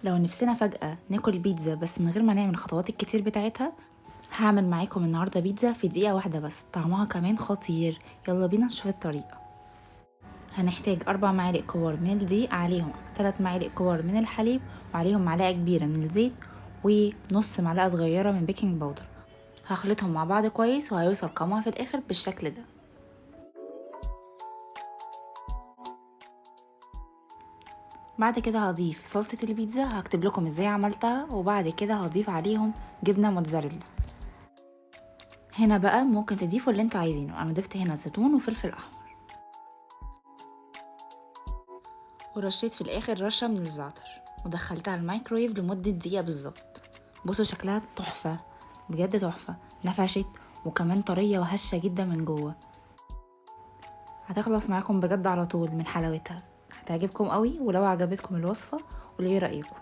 لو نفسنا فجأة ناكل بيتزا بس من غير ما نعمل الخطوات الكتير بتاعتها، هعمل معاكم النهاردة بيتزا في دقيقة واحدة بس، طعمها كمان خطير. يلا بينا نشوف الطريقة. هنحتاج 4 معالق كبار من الدقيق، عليهم 3 معالق كبار من الحليب، وعليهم معلقة كبيرة من الزيت، ونص معلقة صغيرة من بيكنج باودر. هخلطهم مع بعض كويس وهيوصل قوامها في الاخر بالشكل ده. بعد كده هضيف صلصة البيتزا، هكتب لكم ازاي عملتها، وبعد كده هضيف عليهم جبنة موتزاريلا. هنا بقى ممكن تضيفوا اللي انتوا عايزينه، انا ضفت هنا زيتون وفلفل احمر، ورشيت في الاخر رشة من الزعتر، ودخلتها الميكرويف لمدة دقيقة بالظبط. بصوا شكلها تحفة، بجد تحفة، نفشت وكمان طرية وهشة جدا من جوه. هتخلص معاكم بجد على طول من حلاوتها، هتعجبكم قوي. ولو عجبتكم الوصفة قولوا ايه رأيكم.